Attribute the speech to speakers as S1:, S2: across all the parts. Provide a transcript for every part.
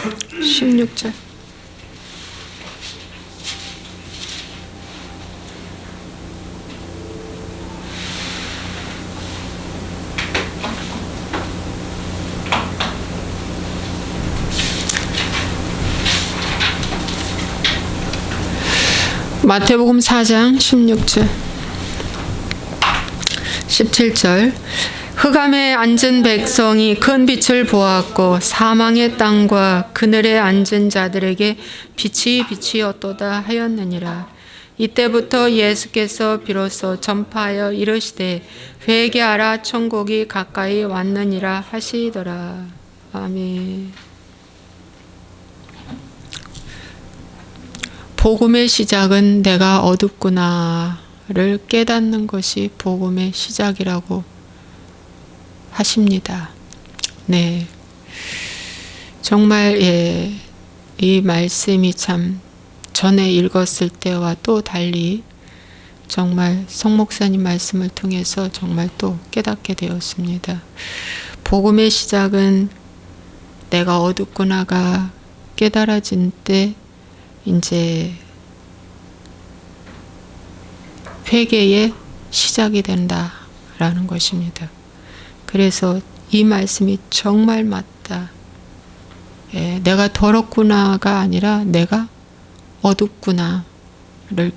S1: 16절. 마태복음 4장 16절 17절. 흑암에 앉은 백성이 큰 빛을 보았고 사망의 땅과 그늘에 앉은 자들에게 빛이 비치었도다 하였느니라. 이때부터 예수께서 비로소 전파하여 이르시되 회개하라 천국이 가까이 왔느니라 하시더라. 아멘. 복음의 시작은 내가 어둡구나를 깨닫는 것이 복음의 시작이라고 하십니다. 네, 정말 이 말씀이 참 전에 읽었을 때와 또 달리 정말 성 목사님 말씀을 통해서 정말 또 깨닫게 되었습니다. 복음의 시작은 내가 어둡구나가 깨달아진 때 이제 회개의 시작이 된다라는 것입니다. 그래서 이 말씀이 정말 맞다. 내가 더럽구나가 아니라 내가 어둡구나를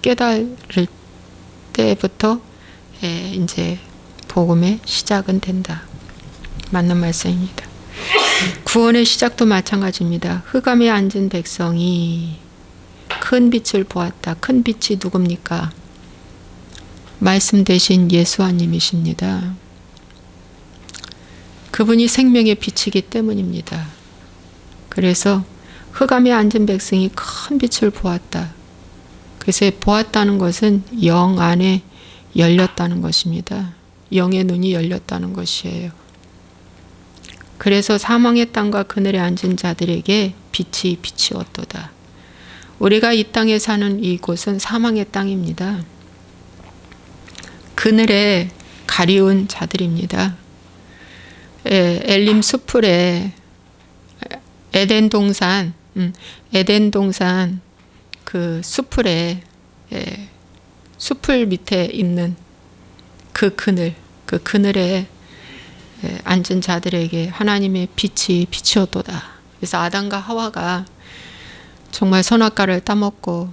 S1: 깨달을 때부터 이제 복음의 시작은 된다. 맞는 말씀입니다. 구원의 시작도 마찬가지입니다. 흑암에 앉은 백성이 큰 빛을 보았다. 큰 빛이 누굽니까? 말씀 대신 예수님이십니다. 그분이 생명의 빛이기 때문입니다. 그래서 흑암에 앉은 백성이 큰 빛을 보았다. 그래서 보았다는 것은 영 안에 열렸다는 것입니다. 영의 눈이 열렸다는 것이에요. 그래서 사망의 땅과 그늘에 앉은 자들에게 빛이 비치었도다. 우리가 이 땅에 사는 이곳은 사망의 땅입니다. 그늘에 가리운 자들입니다. 엘림 수풀에 에덴 동산 그 수풀에 수풀 밑에 있는 그 그늘에 앉은 자들에게 하나님의 빛이 비치었도다. 그래서 아담과 하와가 정말 선악과를 따먹고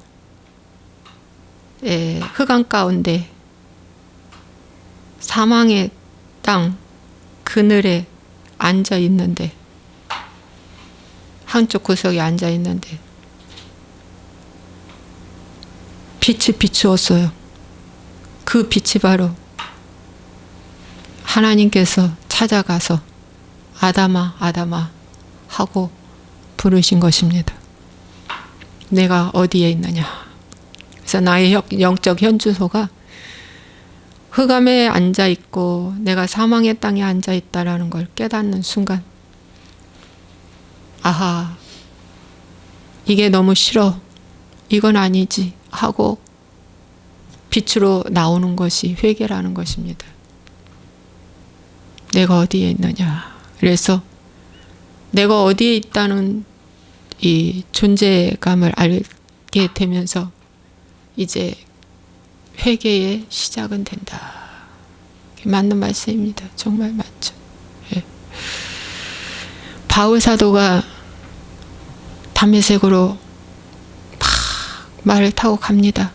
S1: 흑암 가운데 사망의 땅 그늘에 앉아 있는데, 한쪽 구석에 앉아 있는데 빛이 비추었어요. 그 빛이 바로 하나님께서 찾아가서 아담아 아담아 하고 부르신 것입니다. 내가 어디에 있느냐. 그래서 나의 영적 현주소가 흑암에 앉아 있고 내가 사망의 땅에 앉아 있다라는 걸 깨닫는 순간, 아하, 이게 너무 싫어, 이건 아니지 하고 빛으로 나오는 것이 회개라는 것입니다. 내가 어디에 있느냐. 그래서 내가 어디에 있다는 이 존재감을 알게 되면서 이제 회개의 시작은 된다. 맞는 말씀입니다. 정말 맞죠. 바울 사도가 담메색으로 막 말을 타고 갑니다.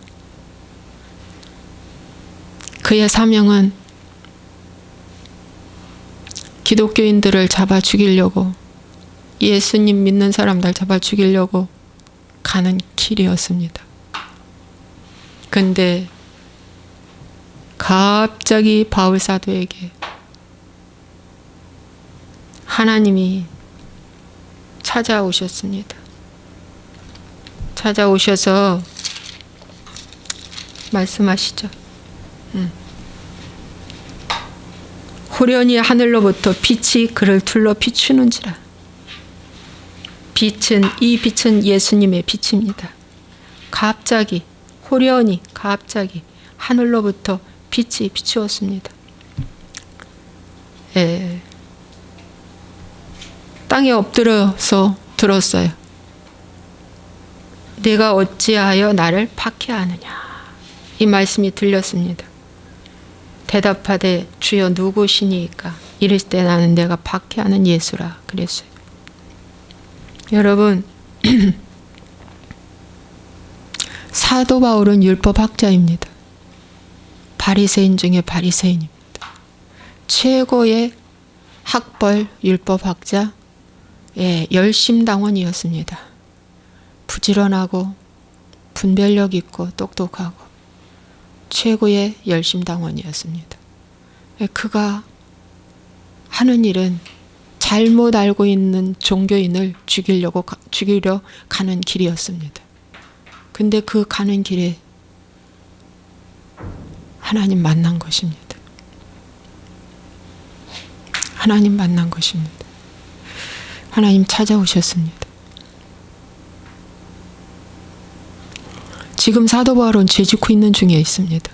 S1: 그의 사명은 기독교인들을 잡아 죽이려고, 예수님 믿는 사람들 잡아 죽이려고 가는 길이었습니다. 근데 갑자기 바울 사도에게 하나님이 찾아오셨습니다. 찾아오셔서 말씀하시죠. 호련히 하늘로부터 빛이 그를 둘러 비추는지라. 이 빛은 예수님의 빛입니다. 갑자기 호련히 갑자기 하늘로부터 빛이 비추었습니다. 땅에 엎드려서 들었어요. 내가 어찌하여 나를 박해하느냐. 이 말씀이 들렸습니다. 대답하되 주여 누구시니까? 이럴 때 나는 내가 박해하는 예수라 그랬어요. 여러분, 사도 바울은 율법학자입니다. 바리새인 중에 바리새인입니다. 최고의 학벌 율법학자, 열심당원이었습니다. 부지런하고 분별력 있고 똑똑하고 최고의 열심당원이었습니다. 그가 하는 일은 잘못 알고 있는 종교인을 죽이려 가는 길이었습니다. 근데 그 가는 길에 하나님 만난 것입니다. 하나님 만난 것입니다. 하나님 찾아오셨습니다. 지금 사도 바울은 죄 짓고 있는 중에 있습니다.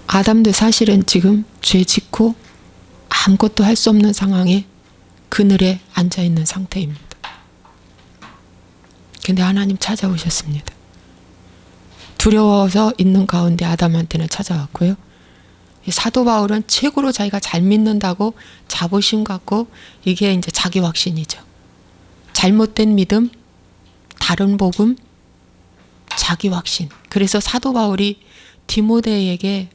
S1: 아담도 사실은 지금 죄 짓고 아무것도 할 수 없는 상황에 그늘에 앉아 있는 상태입니다. 근데 하나님 찾아오셨습니다. 두려워서 있는 가운데 아담한테는 찾아왔고요. 사도 바울은 최고로 자기가 잘 믿는다고 자부심 갖고, 이게 이제 자기 확신이죠. 잘못된 믿음, 다른 복음, 자기 확신. 그래서 사도 바울이 디모데에게,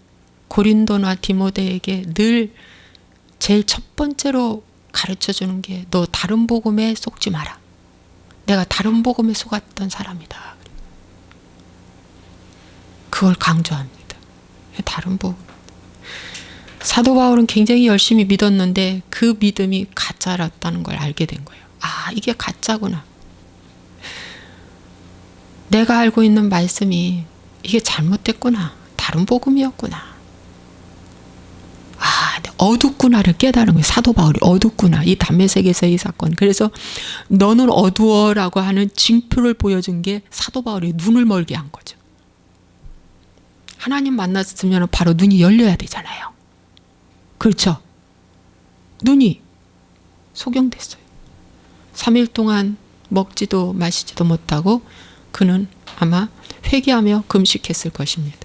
S1: 고린도나 디모데에게 늘 제일 첫 번째로 가르쳐 주는 게, 너 다른 복음에 속지 마라. 내가 다른 복음에 속았던 사람이다. 그걸 강조합니다. 다른 복음. 사도 바울은 굉장히 열심히 믿었는데 그 믿음이 가짜였다는 걸 알게 된 거예요. 아, 이게 가짜구나. 내가 알고 있는 말씀이 이게 잘못됐구나. 다른 복음이었구나. 아, 어둡구나를 깨달은 거예요. 사도 바울이 어둡구나. 이 담메색에서의 이 사건. 그래서 너는 어두워라고 하는 징표를 보여준 게 사도 바울이 눈을 멀게 한 거죠. 하나님 만났으면 바로 눈이 열려야 되잖아요. 그렇죠? 눈이 소경됐어요. 3일 동안 먹지도 마시지도 못하고 그는 아마 회개하며 금식했을 것입니다.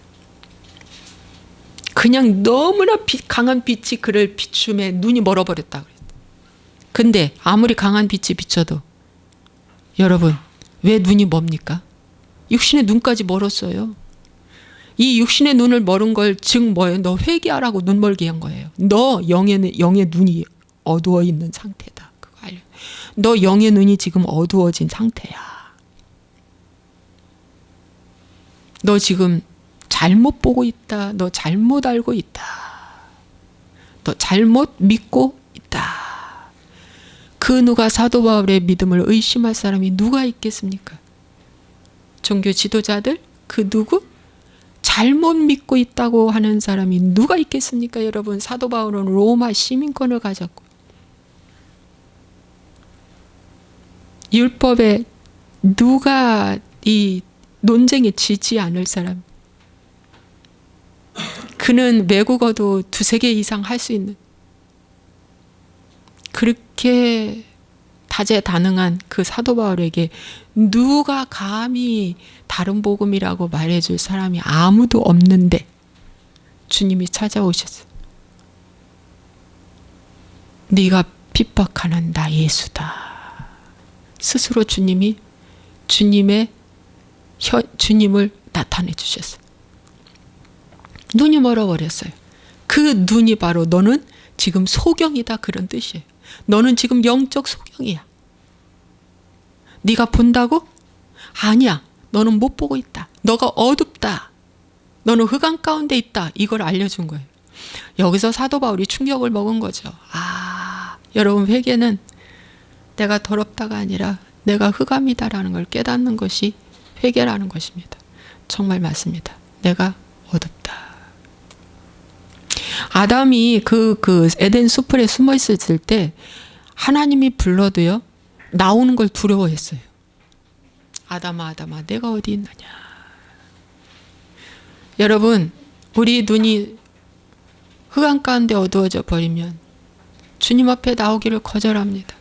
S1: 그냥 너무나 강한 빛이 그를 비춤에 눈이 멀어버렸다 그랬어요. 근데 아무리 강한 빛이 비춰도 여러분, 왜 눈이 멉니까? 육신의 눈까지 멀었어요. 이 육신의 눈을 멀은 걸 즉 뭐예요? 너 회개하라고 눈 멀게 한 거예요. 너 영의 눈이 어두워 있는 상태다. 그거 알려. 너 영의 눈이 지금 어두워진 상태야. 너 지금 잘못 보고 있다. 너 잘못 알고 있다. 너 잘못 믿고 있다. 그 누가 사도 바울의 믿음을 의심할 사람이 누가 있겠습니까? 종교 지도자들? 그 누구? 잘못 믿고 있다고 하는 사람이 누가 있겠습니까? 여러분, 사도 바울은 로마 시민권을 가졌고 율법에 누가 이 논쟁에 지지 않을 사람. 그는 외국어도 2-3개 이상 할 수 있는, 그렇게 다재다능한 그 사도 바울에게 누가 감히 다른 복음이라고 말해줄 사람이 아무도 없는데 주님이 찾아오셨어요. 네가 핍박하는 나 예수다. 스스로 주님이 주님을 나타내 주셨어요. 눈이 멀어버렸어요. 그 눈이 바로 너는 지금 소경이다, 그런 뜻이에요. 너는 지금 영적 소경이야. 네가 본다고? 아니야. 너는 못 보고 있다. 너가 어둡다. 너는 흑암 가운데 있다. 이걸 알려준 거예요. 여기서 사도 바울이 충격을 먹은 거죠. 아, 여러분, 회개는 내가 더럽다가 아니라 내가 흑암이다라는 걸 깨닫는 것이 회개라는 것입니다. 정말 맞습니다. 내가 어둡다. 아담이 그 에덴 수풀에 숨어 있을 때 하나님이 불러도요, 나오는 걸 두려워했어요. 아담아, 아담아, 내가 어디 있느냐. 여러분, 우리 눈이 흑암 가운데 어두워져 버리면 주님 앞에 나오기를 거절합니다.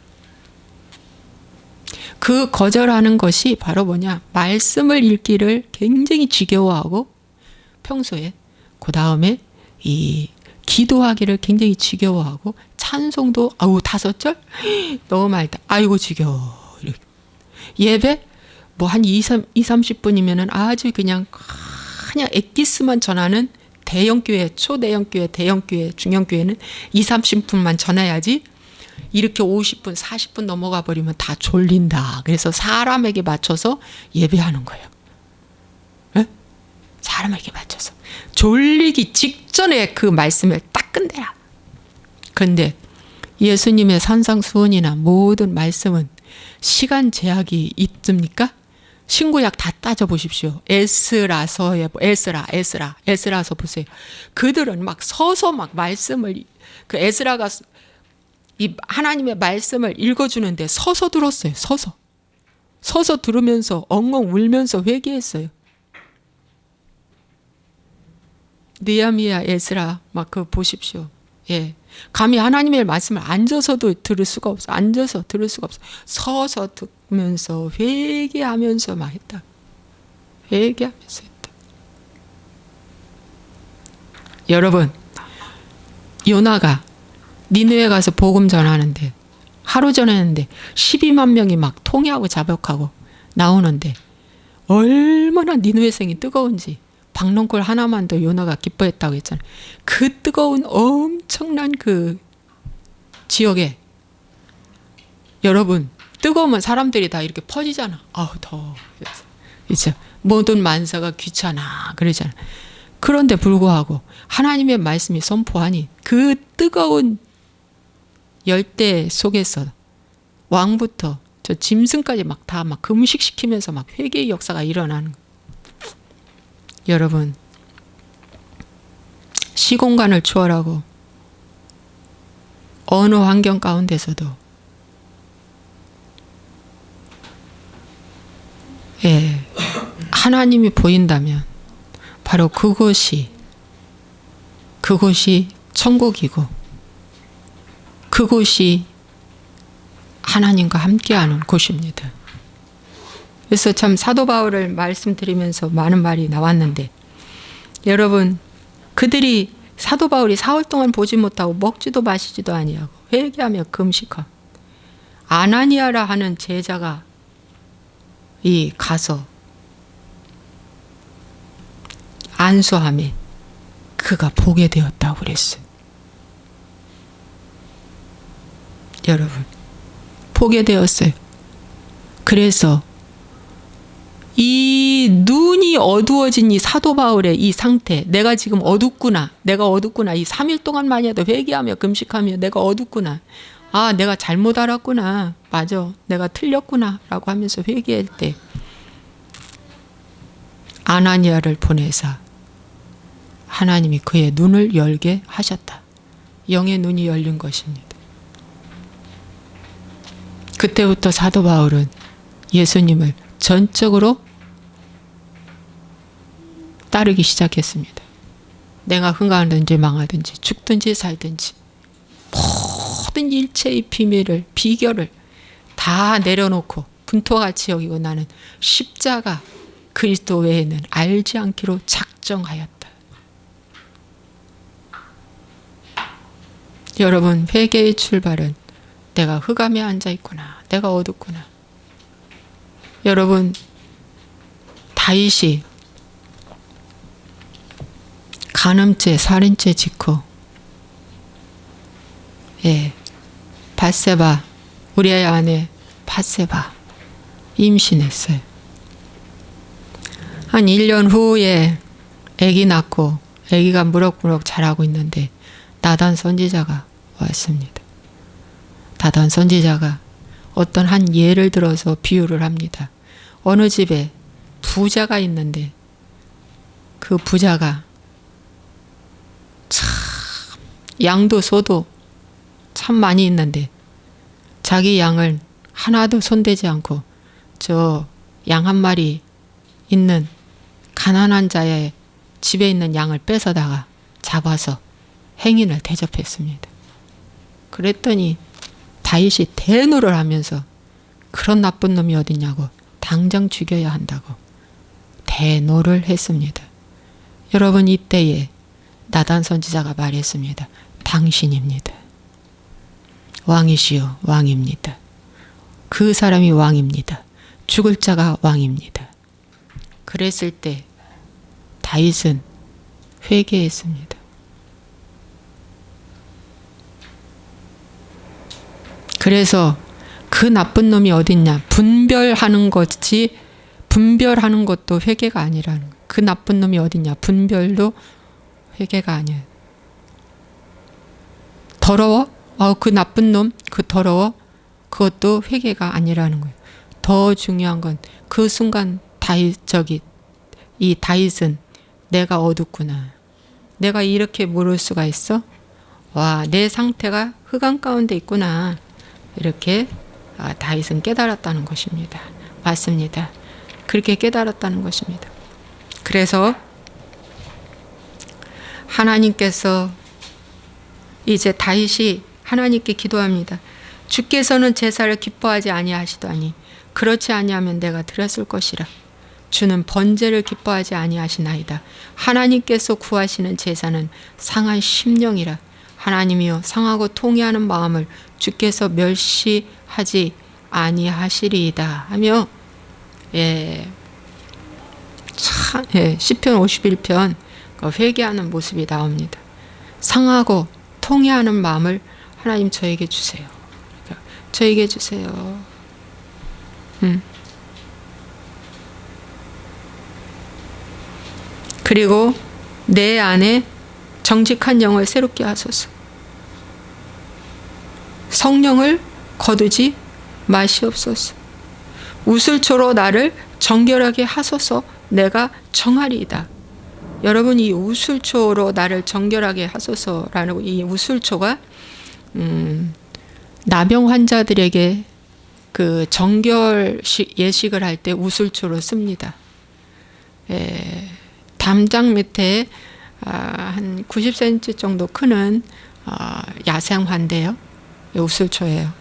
S1: 그 거절하는 것이 바로 뭐냐? 말씀을 읽기를 굉장히 지겨워하고 평소에 그 다음에 이 기도하기를 굉장히 지겨워하고 찬송도 아우 5절? 너무 말다. 아이고 지겨워. 이렇게. 예배 뭐 한 30분이면은 아주 그냥 엑기스만 전하는 대형교회, 초대형교회, 대형교회, 중형교회는 30분만 전해야지 이렇게 50분, 40분 넘어가 버리면 다 졸린다. 그래서 사람에게 맞춰서 예배하는 거예요. 네? 사람에게 맞춰서. 졸리기 직전에 그 말씀을 딱 끝내라. 그런데 예수님의 산상수훈이나 모든 말씀은 시간 제약이 있습니까? 신구약 다 따져보십시오. 에스라서에, 에스라서 보세요. 그들은 막 서서 막 말씀을, 그 에스라가 이 하나님의 말씀을 읽어주는데 서서 들었어요. 서서 들으면서 엉엉 울면서 회개했어요. 느헤미야, 에스라 막 그 보십시오. 예, 감히 하나님의 말씀을 앉아서도 들을 수가 없어. 앉아서 들을 수가 없어. 서서 듣면서 회개하면서 막 했다. 회개하면서 했다. 여러분, 요나가 니느웨 가서 복음 전하는데 하루 전했는데 12만 명이 막 통회하고 자복하고 나오는데 얼마나 니느웨성이 뜨거운지 박농골 하나만도 요나가 기뻐했다고 했잖아요. 그 뜨거운 엄청난 그 지역에 여러분 뜨거우면 사람들이 다 이렇게 퍼지잖아. 아우 더워. 그렇죠? 모든 만사가 귀찮아 그러잖아. 그런데 불구하고 하나님의 말씀이 선포하니 그 뜨거운 열대 속에서 왕부터 저 짐승까지 막 다 막 금식시키면서 막 회개의 역사가 일어나는 거예요. 여러분, 시공간을 초월하고 어느 환경 가운데서도 예, 하나님이 보인다면 바로 그곳이 천국이고 그곳이 하나님과 함께하는 곳입니다. 그래서 참 사도 바울을 말씀드리면서 많은 말이 나왔는데 여러분 그들이 사도 바울이 사흘 동안 보지 못하고 먹지도 마시지도 아니하고 회개하며 금식하고 아나니아라 하는 제자가 이 가서 안수함에 그가 보게 되었다고 그랬어요. 여러분 보게 되었어요. 그래서 이 눈이 어두워진 이 사도 바울의 이 상태, 내가 지금 어둡구나, 이 3일 동안만 해도 회개하며 금식하며 내가 어둡구나, 아 내가 잘못 알았구나, 맞아 내가 틀렸구나 라고 하면서 회개할 때 아나니아를 보내사 하나님이 그의 눈을 열게 하셨다. 영의 눈이 열린 것입니다. 그때부터 사도 바울은 예수님을 전적으로 따르기 시작했습니다. 내가 흥하든지 망하든지 죽든지 살든지 모든 일체의 비결을 다 내려놓고 분토같이 여기고 나는 십자가 그리스도 외에는 알지 않기로 작정하였다. 여러분 회개의 출발은 내가 흑암에 앉아있구나, 내가 어둡구나. 여러분 다윗이 간음죄, 살인죄 짓고 밧세바, 우리의 아내 밧세바 임신했어요. 한 1년 후에 아기 낳고 아기가 무럭무럭 자라고 있는데 나단 선지자가 왔습니다. 나단 선지자가 어떤 한 예를 들어서 비유를 합니다. 어느 집에 부자가 있는데 그 부자가 참 양도 소도 참 많이 있는데 자기 양을 하나도 손대지 않고 저 양 한 마리 있는 가난한 자의 집에 있는 양을 뺏어다가 잡아서 행인을 대접했습니다. 그랬더니 다윗이 대노를 하면서 그런 나쁜 놈이 어딨냐고 당장 죽여야 한다고 대노를 했습니다. 여러분, 이때에 나단 선지자가 말했습니다. 당신입니다. 왕이시여 왕입니다. 그 사람이 왕입니다. 죽을 자가 왕입니다. 그랬을 때 다윗은 회개했습니다. 그래서 그 나쁜 놈이 어딨냐 분별하는 것이, 분별하는 것도 회개가 아니라는 거예요. 그 나쁜 놈이 어딨냐 분별도 회개가 아니에요. 더러워? 그 나쁜 놈, 그 더러워? 그것도 회개가 아니라는 거예요. 더 중요한 건 그 순간 이 다윗은 내가 어둡구나. 내가 이렇게 모를 수가 있어? 와, 내 상태가 흑암 가운데 있구나. 이렇게 다윗은 깨달았다는 것입니다. 맞습니다. 그렇게 깨달았다는 것입니다. 그래서 하나님께서 이제 다윗이 하나님께 기도합니다. 주께서는 제사를 기뻐하지 아니하시더니 그렇지 아니하면 내가 드렸을 것이라. 주는 번제를 기뻐하지 아니하시나이다. 하나님께서 구하시는 제사는 상한 심령이라. 하나님이여 상하고 통회하는 마음을 주께서 멸시하지 아니하시리이다 하며 시편 51편 회개하는 모습이 나옵니다. 상하고 통회하는 마음을 하나님 저에게 주세요. 저에게 주세요. 그리고 내 안에 정직한 영을 새롭게 하소서. 성령을 거두지 마시옵소서. 우슬초로 나를 정결하게 하소서. 내가 정하리이다. 여러분, 이 우슬초로 나를 정결하게 하소서라는 이 우슬초가 나병 환자들에게 그 정결 예식을 할 때 우슬초로 씁니다. 담장 밑에 한 90cm 정도 크는 야생화인데요. 우슬초예요.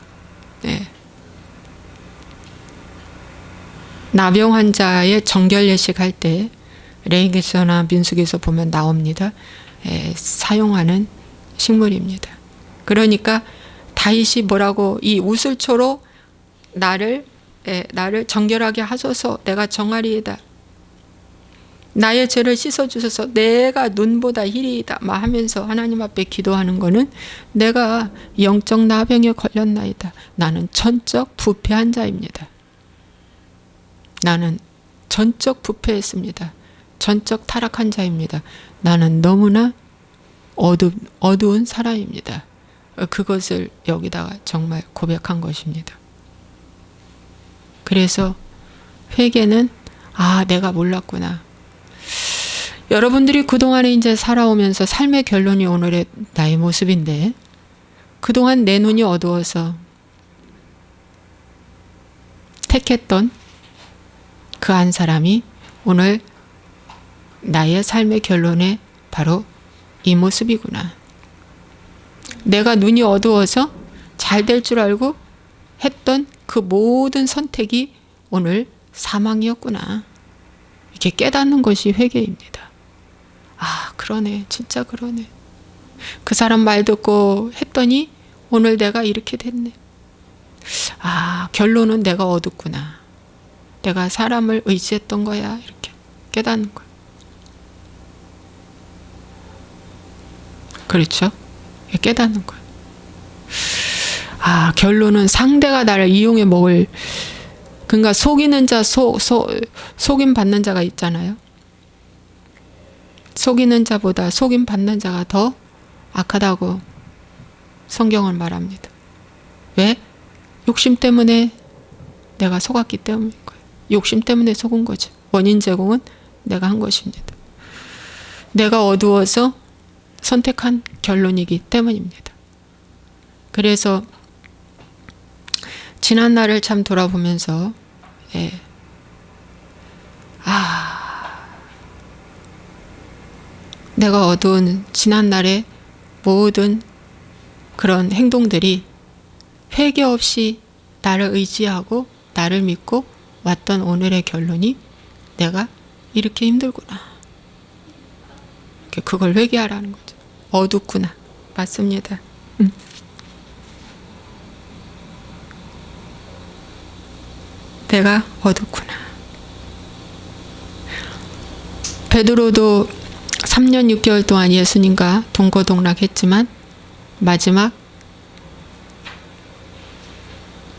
S1: 나병 환자의 정결 예식할 때 레위기서나 민수기서 보면 나옵니다. 사용하는 식물입니다. 그러니까 다윗이 뭐라고 이 우슬초로 나를 정결하게 하소서. 내가 정하리이다. 나의 죄를 씻어주소서. 내가 눈보다 희리이다 막 하면서 하나님 앞에 기도하는 거는 내가 영적 나병에 걸렸나이다. 나는 전적 부패한 자입니다. 나는 전적 부패했습니다. 전적 타락한 자입니다. 나는 너무나 어두운 사람입니다. 그것을 여기다가 정말 고백한 것입니다. 그래서 회개는 내가 몰랐구나. 여러분들이 그동안에 이제 살아오면서 삶의 결론이 오늘의 나의 모습인데, 그동안 내 눈이 어두워서 택했던 그 한 사람이 오늘 나의 삶의 결론에 바로 이 모습이구나. 내가 눈이 어두워서 잘 될 줄 알고 했던 그 모든 선택이 오늘 사망이었구나. 이렇게 깨닫는 것이 회개입니다. 그러네. 진짜 그러네. 그 사람 말 듣고 했더니 오늘 내가 이렇게 됐네. 결론은 내가 어둡구나. 내가 사람을 의지했던 거야. 이렇게 깨닫는 거야. 그렇죠? 깨닫는 거야. 결론은 상대가 나를 이용해 먹을, 그러니까 속이는 자, 속임 받는 자가 있잖아요. 속이는 자보다 속임 받는 자가 더 악하다고 성경은 말합니다. 왜? 욕심 때문에 내가 속았기 때문인 거예요. 욕심 때문에 속은 거죠. 원인 제공은 내가 한 것입니다. 내가 어두워서 선택한 결론이기 때문입니다. 그래서 지난 날을 참 돌아보면서 내가 어두운 지난 날의 모든 그런 행동들이 회개 없이 나를 의지하고 나를 믿고 왔던 오늘의 결론이 내가 이렇게 힘들구나. 그걸 회개하라는 거죠. 어둡구나. 맞습니다. 내가 어둡구나. 베드로도 3년 6개월 동안 예수님과 동고동락했지만 마지막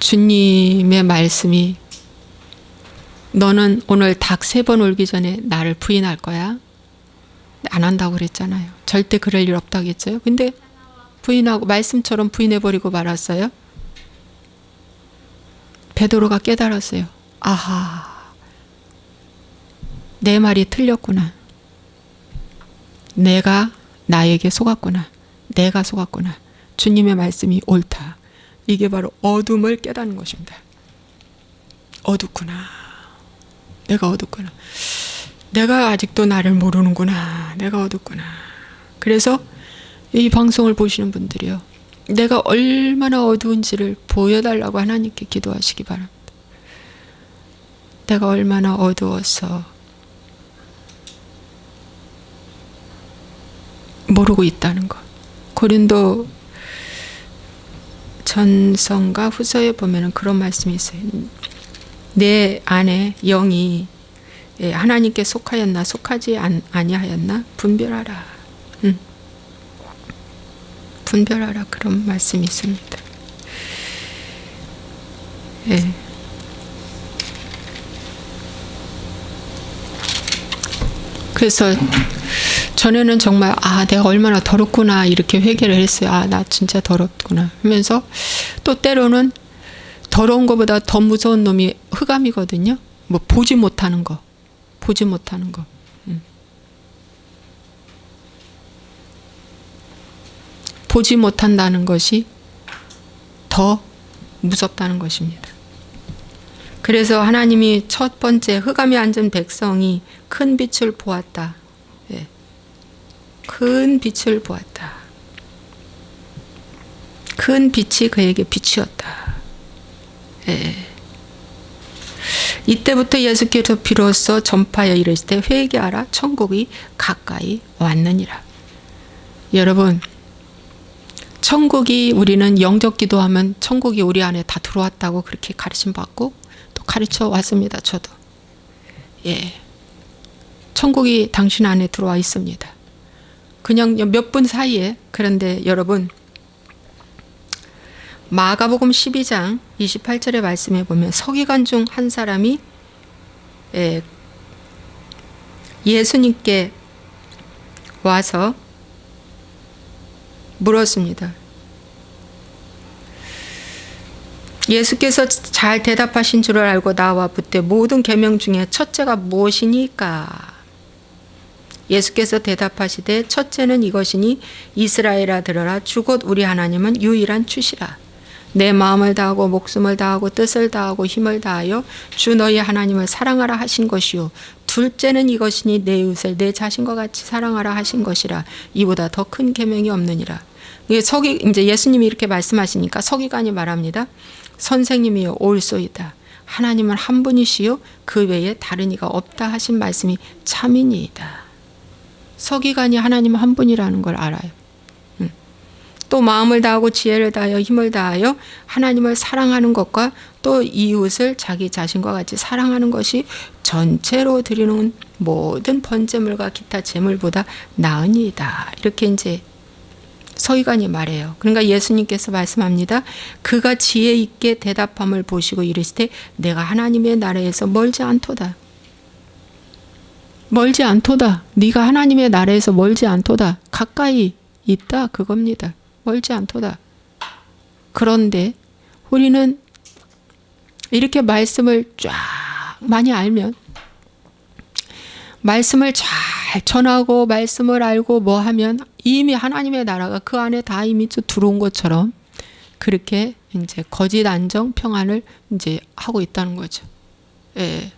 S1: 주님의 말씀이 너는 오늘 닭 3번 울기 전에 나를 부인할 거야. 안 한다고 그랬잖아요. 절대 그럴 일 없다고 했죠. 근데 부인하고 말씀처럼 부인해버리고 말았어요. 베드로가 깨달았어요. 아하, 내 말이 틀렸구나. 내가 나에게 속았구나. 내가 속았구나. 주님의 말씀이 옳다. 이게 바로 어둠을 깨닫는 것입니다. 어둡구나. 내가 어둡구나. 내가 아직도 나를 모르는구나. 내가 어둡구나. 그래서 이 방송을 보시는 분들이요, 내가 얼마나 어두운지를 보여달라고 하나님께 기도하시기 바랍니다. 내가 얼마나 어두워서 모르고 있다는 것. 고린도 전서인가 후서에 보면은 그런 말씀이 있어요. 내 안에 영이 하나님께 속하였나 속하지 아니하였나 분별하라. 분별하라. 그런 말씀이 있습니다. 예. 그래서 전에는 정말 내가 얼마나 더럽구나 이렇게 회개를 했어요. 나 진짜 더럽구나 하면서, 또 때로는 더러운 것보다 더 무서운 놈이 흑암이거든요. 뭐 보지 못하는 거. 보지 못한다는 것이 더 무섭다는 것입니다. 그래서 하나님이 첫 번째 흑암에 앉은 백성이 큰 빛을 보았다. 예. 큰 빛을 보았다. 큰 빛이 그에게 빛이었다. 예. 이때부터 예수께서 비로소 전파하여 이르시되 회개하라 천국이 가까이 왔느니라. 여러분, 천국이, 우리는 영적 기도하면 천국이 우리 안에 다 들어왔다고 그렇게 가르침 받고 또 가르쳐 왔습니다. 저도. 예. 천국이 당신 안에 들어와 있습니다. 그냥 몇 분 사이에. 그런데 여러분, 마가복음 12장 28절의 말씀에 보면 서기관 중 한 사람이 예수님께 와서 물었습니다. 예수께서 잘 대답하신 줄을 알고 나와 묻되 모든 계명 중에 첫째가 무엇이니까? 예수께서 대답하시되 첫째는 이것이니 이스라엘아 들어라. 주 곧 우리 하나님은 유일한 주시라. 내 마음을 다하고 목숨을 다하고 뜻을 다하고 힘을 다하여 주 너희 하나님을 사랑하라 하신 것이요. 둘째는 이것이니 내 이웃을 내 자신과 같이 사랑하라 하신 것이라. 이보다 더 큰 계명이 없느니라. 이제 예수님이 이렇게 말씀하시니까 서기관이 말합니다. 선생님이여 옳소이다. 하나님은 한 분이시요 그 외에 다른 이가 없다 하신 말씀이 참이니이다. 서기관이 하나님 한 분이라는 걸 알아요. 또 마음을 다하고 지혜를 다하여 힘을 다하여 하나님을 사랑하는 것과 또 이웃을 자기 자신과 같이 사랑하는 것이 전체로 드리는 모든 번제물과 기타 제물보다 나으니이다. 이렇게 이제 서기관이 말해요. 그러니까 예수님께서 말씀합니다. 그가 지혜 있게 대답함을 보시고 이르시되 내가 하나님의 나라에서 멀지 않도다. 멀지 않도다. 네가 하나님의 나라에서 멀지 않도다. 가까이 있다. 그겁니다. 멀지 않도다. 그런데 우리는 이렇게 말씀을 쫙 많이 알면, 말씀을 잘 전하고 말씀을 알고 뭐 하면 이미 하나님의 나라가 그 안에 다 이미 들어온 것처럼 그렇게 이제 거짓 안정 평안을 이제 하고 있다는 거죠. 예.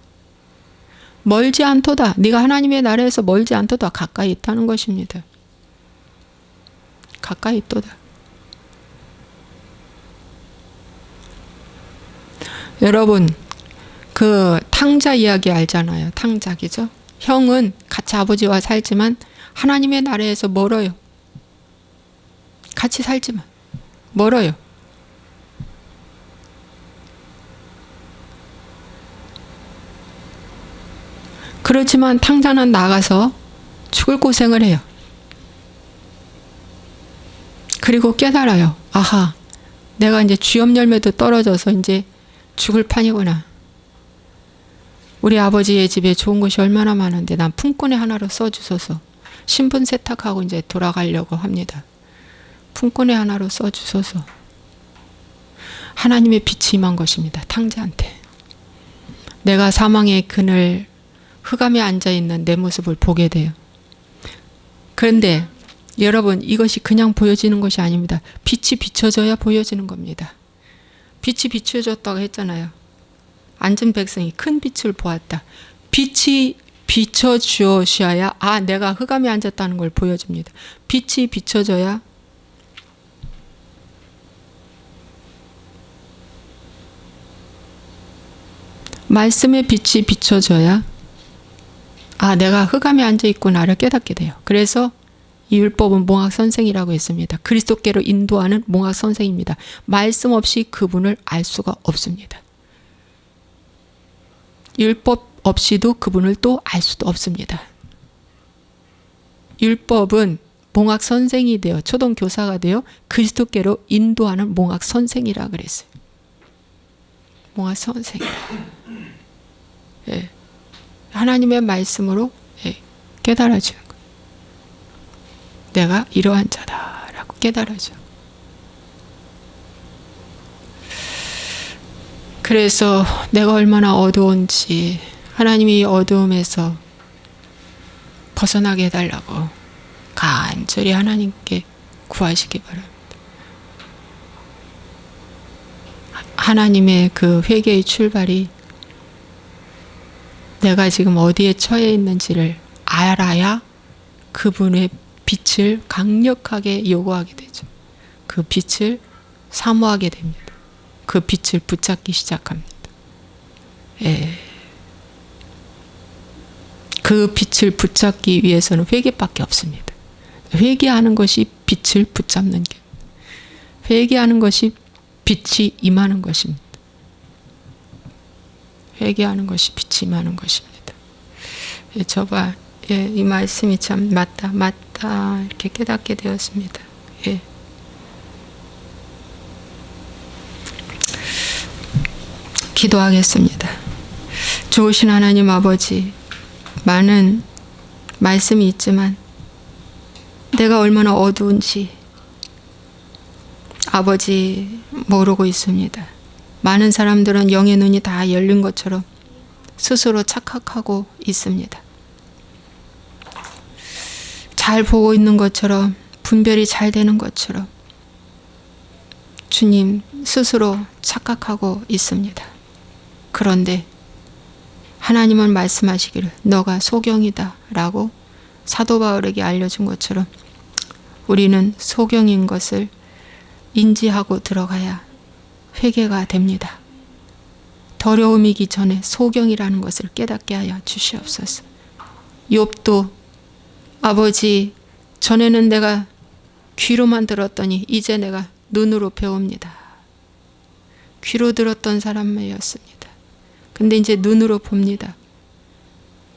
S1: 멀지 않도다. 네가 하나님의 나라에서 멀지 않도다. 가까이 있다는 것입니다. 가까이 있도다. 여러분, 그 탕자 이야기 알잖아요. 탕자, 그죠? 형은 같이 아버지와 살지만 하나님의 나라에서 멀어요. 같이 살지만 멀어요. 그렇지만 탕자는 나가서 죽을 고생을 해요. 그리고 깨달아요. 아하, 내가 이제 쥐업 열매도 떨어져서 이제 죽을 판이구나. 우리 아버지의 집에 좋은 것이 얼마나 많은데 난 품꾼의 하나로 써주소서. 신분 세탁하고 이제 돌아가려고 합니다. 품꾼의 하나로 써주소서. 하나님의 빛이 임한 것입니다. 탕자한테. 내가 사망의 그늘 흑암에 앉아있는 내 모습을 보게 돼요. 그런데 여러분, 이것이 그냥 보여지는 것이 아닙니다. 빛이 비춰져야 보여지는 겁니다. 빛이 비춰졌다고 했잖아요. 앉은 백성이 큰 빛을 보았다. 빛이 비춰주셔야 내가 흑암에 앉았다는 걸 보여줍니다. 빛이 비춰져야 말씀의 빛이 비춰져야 내가 흑암에 앉아있구나를 깨닫게 돼요. 그래서 이 율법은 몽학선생이라고 했습니다. 그리스도께로 인도하는 몽학선생입니다. 말씀 없이 그분을 알 수가 없습니다. 율법 없이도 그분을 또 알 수도 없습니다. 율법은 몽학선생이 되어 초등교사가 되어 그리스도께로 인도하는 몽학선생이라 그랬어요. 몽학선생. 예. 하나님의 말씀으로 깨달아지는 거예요. 내가 이러한 자다라고 깨달아져. 그래서 내가 얼마나 어두운지 하나님이 어두움에서 벗어나게 해달라고 간절히 하나님께 구하시기 바랍니다. 하나님의 그 회개의 출발이 내가 지금 어디에 처해 있는지를 알아야 그분의 빛을 강력하게 요구하게 되죠. 그 빛을 사모하게 됩니다. 그 빛을 붙잡기 시작합니다. 그 빛을 붙잡기 위해서는 회개밖에 없습니다. 회개하는 것이 빛을 붙잡는 게, 회개하는 것이 빛이 임하는 것입니다. 회개하는 것이 빛이 임하는 것입니다. 저가 이 말씀이 참 맞다 이렇게 깨닫게 되었습니다. 기도하겠습니다. 좋으신 하나님 아버지, 많은 말씀이 있지만 내가 얼마나 어두운지 아버지 모르고 있습니다. 많은 사람들은 영의 눈이 다 열린 것처럼 스스로 착각하고 있습니다. 잘 보고 있는 것처럼, 분별이 잘 되는 것처럼 주님 스스로 착각하고 있습니다. 그런데 하나님은 말씀하시기를 너가 소경이다 라고 사도 바울에게 알려준 것처럼 우리는 소경인 것을 인지하고 들어가야 회개가 됩니다. 더러움이기 전에 소경이라는 것을 깨닫게 하여 주시옵소서. 욥도 아버지, 전에는 내가 귀로만 들었더니 이제 내가 눈으로 배웁니다. 귀로 들었던 사람이었습니다. 근데 이제 눈으로 봅니다.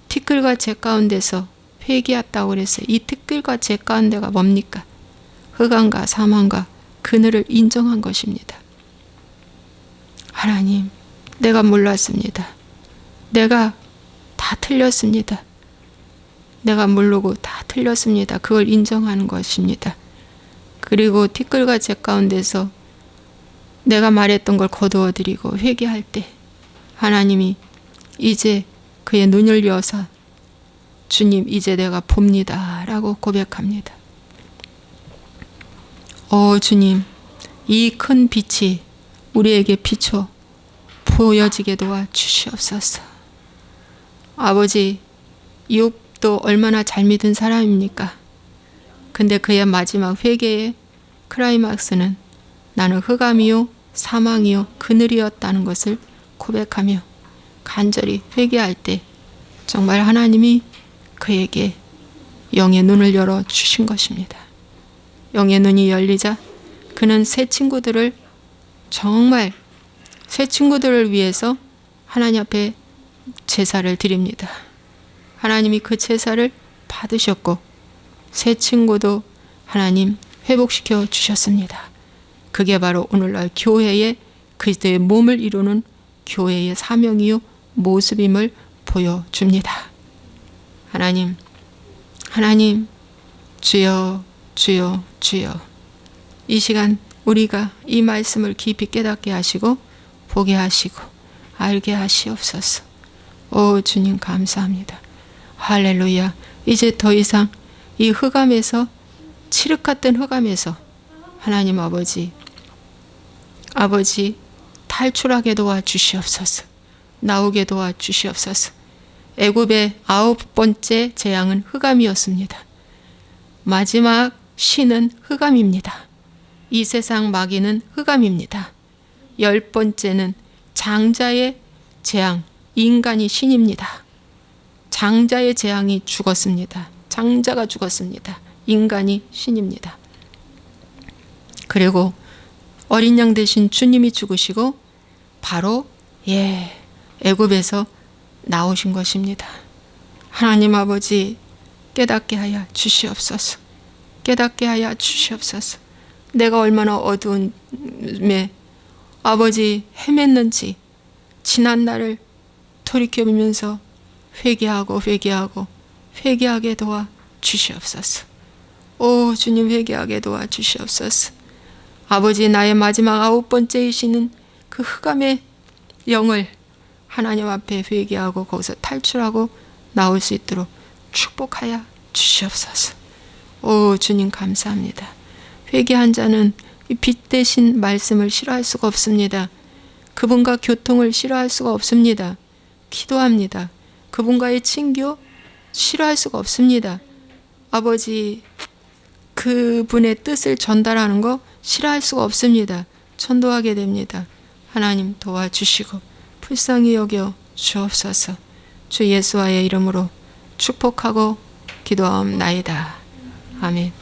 S1: 티끌과 재 가운데서 회개했다고 그랬어요. 이 티끌과 재 가운데가 뭡니까? 흑암과 사망과 그늘을 인정한 것입니다. 하나님, 내가 몰랐습니다. 내가 다 틀렸습니다. 내가 모르고 다 틀렸습니다. 그걸 인정하는 것입니다. 그리고 티끌과 재 가운데서 내가 말했던 걸 거두어드리고 회개할 때 하나님이 이제 그의 눈을 여사 주님 이제 내가 봅니다 라고 고백합니다. 주님, 이 큰 빛이 우리에게 비춰 보여지게 도와 주시옵소서. 아버지, 욥도 얼마나 잘 믿은 사람입니까? 근데 그의 마지막 회개의 클라이막스는 나는 흑암이요 사망이요 그늘이었다는 것을 고백하며 간절히 회개할 때 정말 하나님이 그에게 영의 눈을 열어 주신 것입니다. 영의 눈이 열리자 그는 새 친구들을 정말 새 친구들을 위해서 하나님 앞에 제사를 드립니다. 하나님이 그 제사를 받으셨고 새 친구도 하나님 회복시켜 주셨습니다. 그게 바로 오늘날 교회의 그리스도의 몸을 이루는 교회의 사명이요 모습임을 보여줍니다. 하나님, 하나님, 주여, 주여, 주여. 이 시간 우리가 이 말씀을 깊이 깨닫게 하시고 보게 하시고 알게 하시옵소서. 오 주님 감사합니다. 할렐루야. 이제 더 이상 이 흑암에서 칠흑 같은 흑암에서 하나님 아버지 탈출하게 도와주시옵소서. 나오게 도와주시옵소서. 애굽의 9번째 재앙은 흑암이었습니다. 마지막 신은 흑암입니다. 이 세상 마귀는 흑암입니다. 10번째는 장자의 재앙, 인간이 신입니다. 장자의 재앙이 죽었습니다. 장자가 죽었습니다. 인간이 신입니다. 그리고 어린 양 대신 주님이 죽으시고 바로 애굽에서 나오신 것입니다. 하나님 아버지 깨닫게 하여 주시옵소서. 깨닫게 하여 주시옵소서. 내가 얼마나 어두움에 아버지 헤맸는지 지난 날을 돌이켜보면서 회개하게 도와 주시옵소서. 오 주님 회개하게 도와 주시옵소서. 아버지 나의 마지막 9번째이시는 그 흑암의 영을 하나님 앞에 회개하고 거기서 탈출하고 나올 수 있도록 축복하여 주시옵소서. 오 주님 감사합니다. 회개한 자는 빛 대신 말씀을 싫어할 수가 없습니다. 그분과 교통을 싫어할 수가 없습니다. 기도합니다. 그분과의 친교 싫어할 수가 없습니다. 아버지 그분의 뜻을 전달하는 거 싫어할 수가 없습니다. 전도하게 됩니다. 하나님 도와주시고 불쌍히 여겨 주옵소서. 주 예수와의 이름으로 축복하고 기도하옵나이다. 아멘.